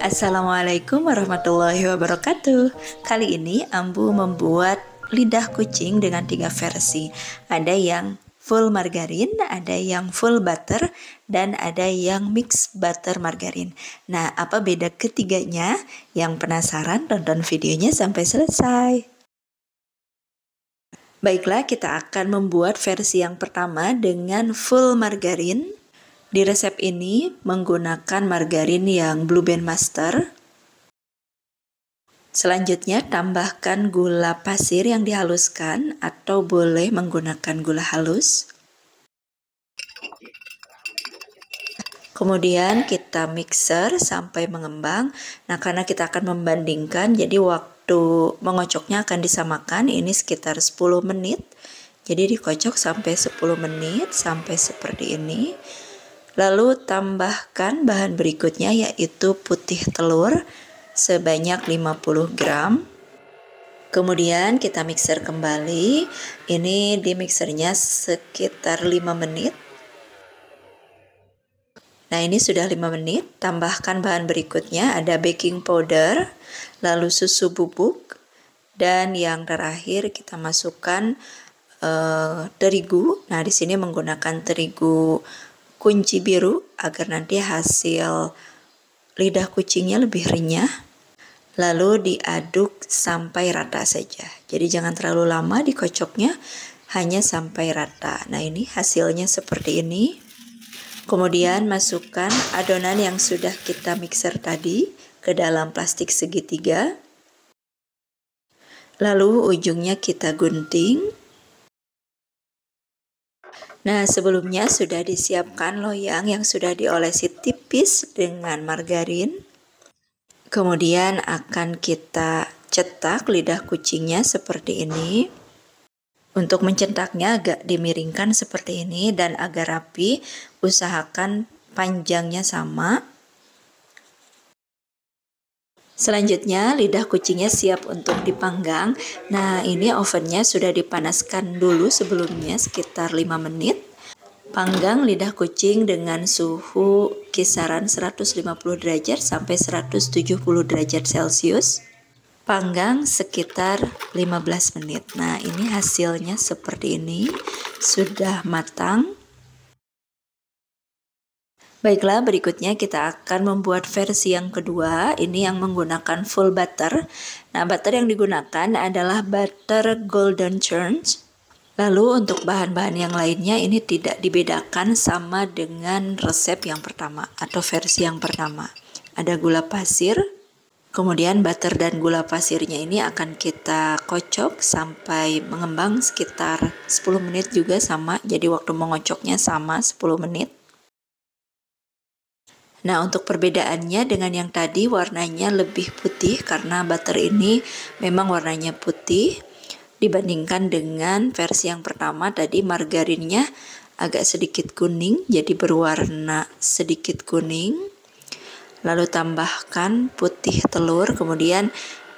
Assalamualaikum warahmatullahi wabarakatuh. Kali ini Ambu membuat lidah kucing dengan 3 versi. Ada yang full margarin, ada yang full butter, dan ada yang mix butter margarin. Nah, apa beda ketiganya? Yang penasaran, tonton videonya sampai selesai. Baiklah, kita akan membuat versi yang pertama dengan full margarin. Di resep ini menggunakan margarin yang Blue Band Master. Selanjutnya tambahkan gula pasir yang dihaluskan atau boleh menggunakan gula halus. Kemudian kita mixer sampai mengembang. Nah, karena kita akan membandingkan, jadi waktu mengocoknya akan disamakan. Ini sekitar 10 menit. Jadi dikocok sampai 10 menit sampai seperti ini. Lalu tambahkan bahan berikutnya yaitu putih telur sebanyak 50 gram. Kemudian kita mixer kembali. Ini di mixernya sekitar 5 menit. Nah, ini sudah 5 menit. Tambahkan bahan berikutnya, ada baking powder, lalu susu bubuk, dan yang terakhir kita masukkan terigu. Nah, di sini menggunakan terigu kunci biru agar nanti hasil lidah kucingnya lebih renyah. Lalu diaduk sampai rata saja. Jadi jangan terlalu lama dikocoknya, hanya sampai rata. Nah, ini hasilnya seperti ini. Kemudian masukkan adonan yang sudah kita mixer tadi ke dalam plastik segitiga. Lalu ujungnya kita gunting. Nah, sebelumnya sudah disiapkan loyang yang sudah diolesi tipis dengan margarin. Kemudian akan kita cetak lidah kucingnya seperti ini. Untuk mencetaknya agak dimiringkan seperti ini dan agar rapi, usahakan panjangnya sama. Selanjutnya lidah kucingnya siap untuk dipanggang. Nah, ini ovennya sudah dipanaskan dulu sebelumnya sekitar 5 menit. Panggang lidah kucing dengan suhu kisaran 150 derajat sampai 170 derajat Celcius. Panggang sekitar 15 menit. Nah, ini hasilnya seperti ini. Sudah matang. Baiklah, berikutnya kita akan membuat versi yang kedua. Ini yang menggunakan full butter. Nah, butter yang digunakan adalah butter golden churn. Lalu untuk bahan-bahan yang lainnya ini tidak dibedakan sama dengan resep yang pertama atau versi yang pertama. Ada gula pasir, kemudian butter dan gula pasirnya ini akan kita kocok sampai mengembang sekitar 10 menit juga sama. Jadi waktu mengocoknya sama 10 menit. Nah, untuk perbedaannya dengan yang tadi warnanya lebih putih karena butter ini memang warnanya putih dibandingkan dengan versi yang pertama tadi margarinnya agak sedikit kuning, jadi berwarna sedikit kuning. Lalu tambahkan putih telur, kemudian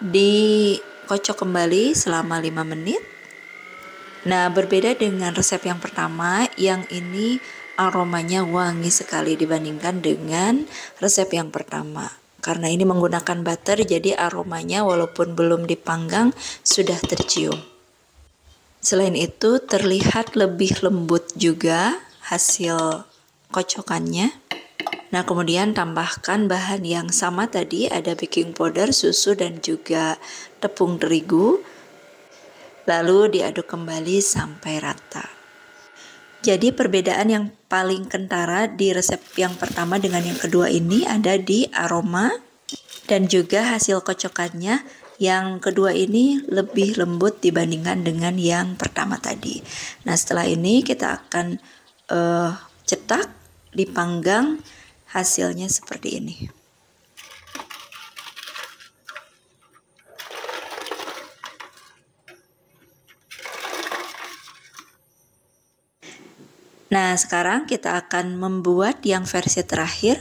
dikocok kembali selama 5 menit. Nah, berbeda dengan resep yang pertama, yang ini aromanya wangi sekali dibandingkan dengan resep yang pertama. Karena ini menggunakan butter, jadi aromanya walaupun belum dipanggang sudah tercium. Selain itu terlihat lebih lembut juga hasil kocokannya. Nah, kemudian tambahkan bahan yang sama tadi, ada baking powder, susu, dan juga tepung terigu. Lalu diaduk kembali sampai rata. Jadi perbedaan yang paling kentara di resep yang pertama dengan yang kedua ini ada di aroma dan juga hasil kocokannya. Yang kedua ini lebih lembut dibandingkan dengan yang pertama tadi. Nah, setelah ini kita akan cetak, dipanggang, hasilnya seperti ini. Nah, sekarang kita akan membuat yang versi terakhir.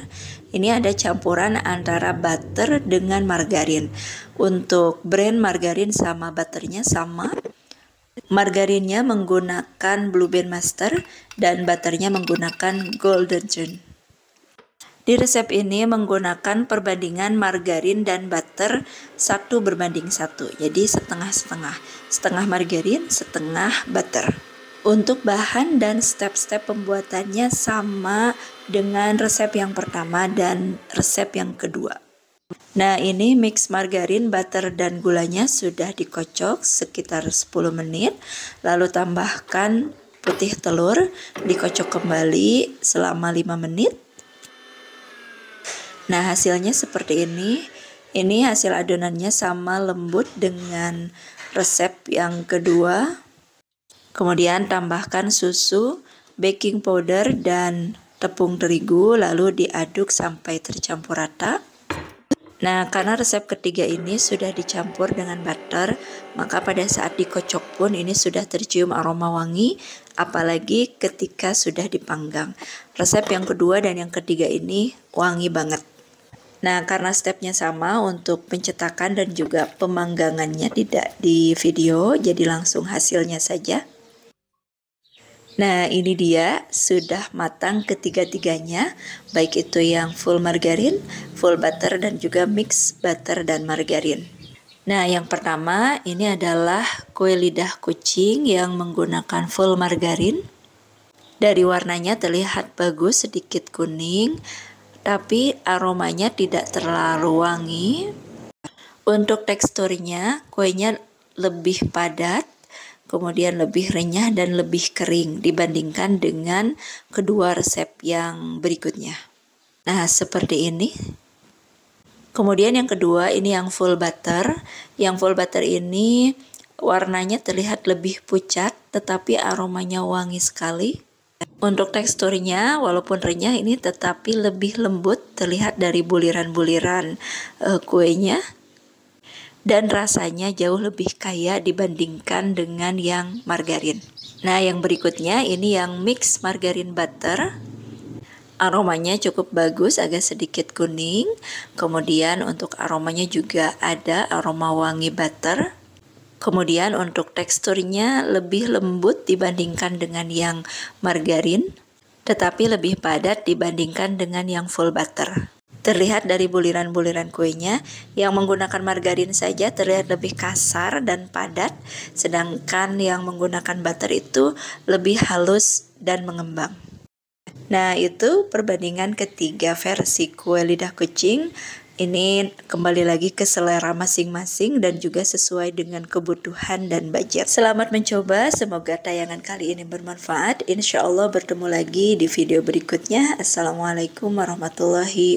Ini ada campuran antara butter dengan margarin. Untuk brand margarin sama butternya sama. Margarinnya menggunakan Blue Band Master dan butternya menggunakan Golden Churn. Di resep ini menggunakan perbandingan margarin dan butter 1:1. Jadi setengah-setengah. Setengah margarin, setengah butter. Untuk bahan dan step-step pembuatannya sama dengan resep yang pertama dan resep yang kedua. Nah, ini mix margarin, butter, dan gulanya sudah dikocok sekitar 10 menit. Lalu tambahkan putih telur, dikocok kembali selama 5 menit. Nah, hasilnya seperti ini. Ini hasil adonannya sama lembut dengan resep yang kedua. Kemudian tambahkan susu, baking powder, dan tepung terigu, lalu diaduk sampai tercampur rata. Nah, karena resep ketiga ini sudah dicampur dengan butter, maka pada saat dikocok pun ini sudah tercium aroma wangi, apalagi ketika sudah dipanggang. Resep yang kedua dan yang ketiga ini wangi banget. Nah, karena stepnya sama untuk pencetakan dan juga pemanggangannya tidak di video, jadi langsung hasilnya saja. Nah, ini dia sudah matang ketiga-tiganya, baik itu yang full margarin, full butter, dan juga mix butter dan margarin. Nah, yang pertama ini adalah kue lidah kucing yang menggunakan full margarin. Dari warnanya terlihat bagus, sedikit kuning, tapi aromanya tidak terlalu wangi. Untuk teksturnya, kuenya lebih padat, kemudian lebih renyah dan lebih kering dibandingkan dengan kedua resep yang berikutnya. Nah, seperti ini. Kemudian yang kedua ini yang full butter. Yang full butter ini warnanya terlihat lebih pucat, tetapi aromanya wangi sekali. Untuk teksturnya walaupun renyah ini tetapi lebih lembut, terlihat dari buliran-buliran kuenya, dan rasanya jauh lebih kaya dibandingkan dengan yang margarin. Nah, yang berikutnya ini yang mix margarin butter. Aromanya cukup bagus, agak sedikit kuning. Kemudian untuk aromanya juga ada aroma wangi butter. Kemudian untuk teksturnya lebih lembut dibandingkan dengan yang margarin, tetapi lebih padat dibandingkan dengan yang full butter. Terlihat dari buliran-buliran kuenya, yang menggunakan margarin saja terlihat lebih kasar dan padat, sedangkan yang menggunakan butter itu lebih halus dan mengembang. Nah, itu perbandingan ketiga versi kue lidah kucing. Ini kembali lagi ke selera masing-masing dan juga sesuai dengan kebutuhan dan budget. Selamat mencoba, semoga tayangan kali ini bermanfaat. Insya Allah bertemu lagi di video berikutnya. Assalamualaikum warahmatullahi wabarakatuh.